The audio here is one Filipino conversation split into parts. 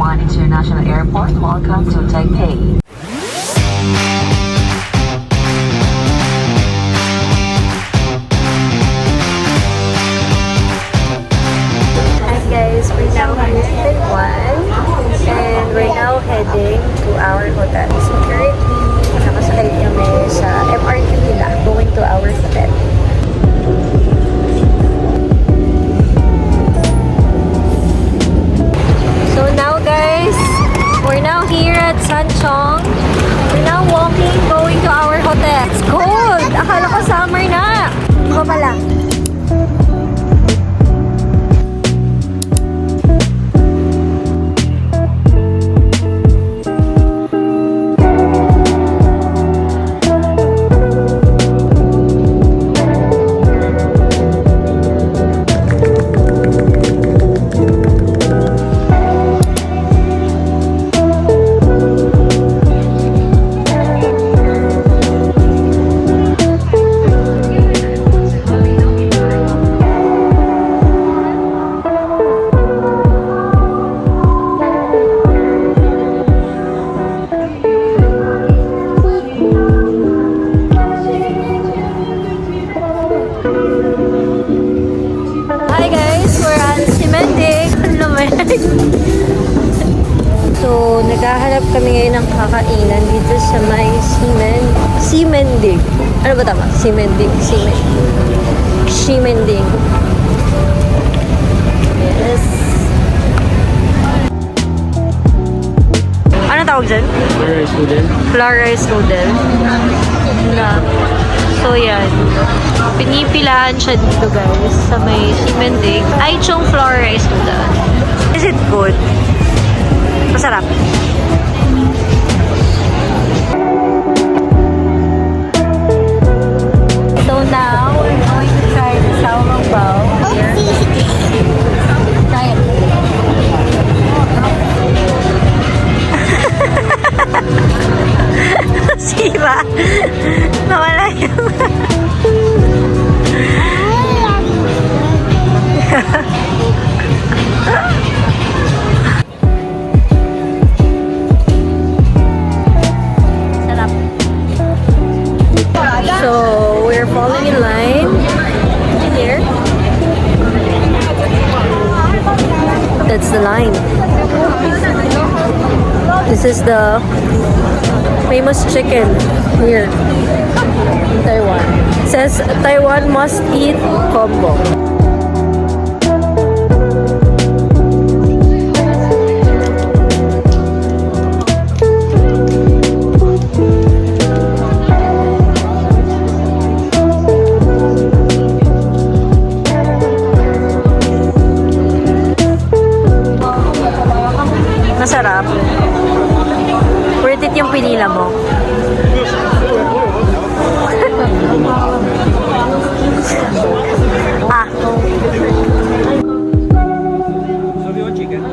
Taiwan International Airport. Welcome to Taipei. Hi guys, we're now here in Taiwan and we're now heading to our hotel. So currently, nakasakay kami sa MRT nila going to our hotel. So now guys, we're now here at Sanchong. We're now walking, going to our hotel. It's cold! Akala ko summer na! Di ba pala? So, naghahanap kami ngayon ng kakainan dito sa may Ximending. Ano ba tama? Ximending. Yes. Ano tawag dyan? Flour rice noodle. So, yan. Pinipilahan siya dito, guys. Sa may Ximending. Ay, chong flour rice noodle. Is it good? Masarap. So now, we're going to try the xiaolongbao here. Try it. Sira. Nawala yung... So, we're falling in line here. That's the line. This is the famous chicken here in Taiwan. It says Taiwan must eat combo. Masarap. Worth it yung pinila mo. Ah. So you want chicken?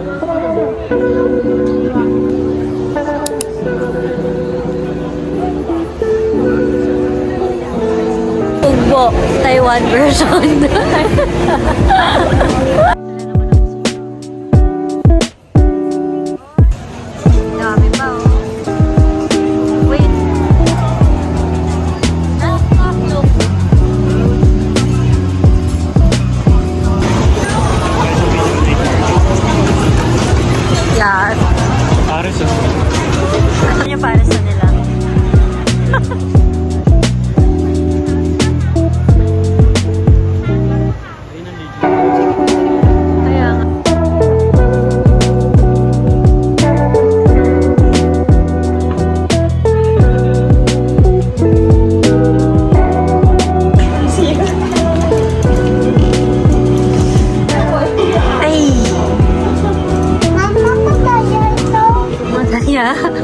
Ugbo, Taiwan version. Yeah. Pares Ano yung para sa nila? Kaya nga.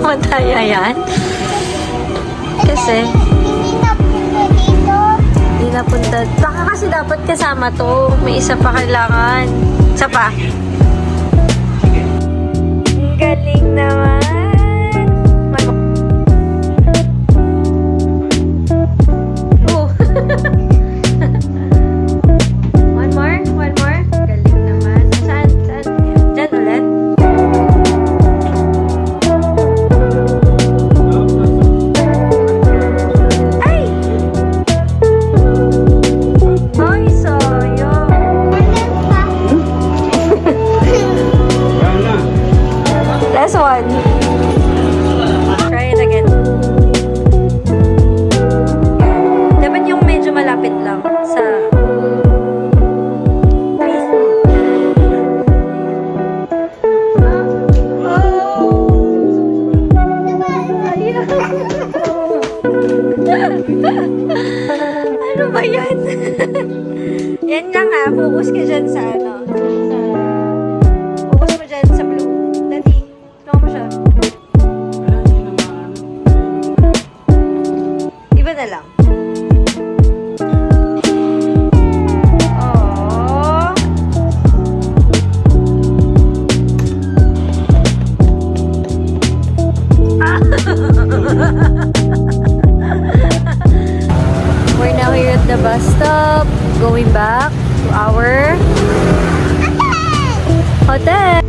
Mataya yan. Kasi hindi napunta. Baka kasi dapat kasama to. May isa pa kailangan. Isa pa. Ang galing naman. Oh. One more. Galing naman. Saan? Diyan ulit. ka dyan sa ano. Focus mo dyan sa blue. Daddy, tulungan mo siya. Iba na lang. Aww. We're now here at the bus stop, going back to our hotel.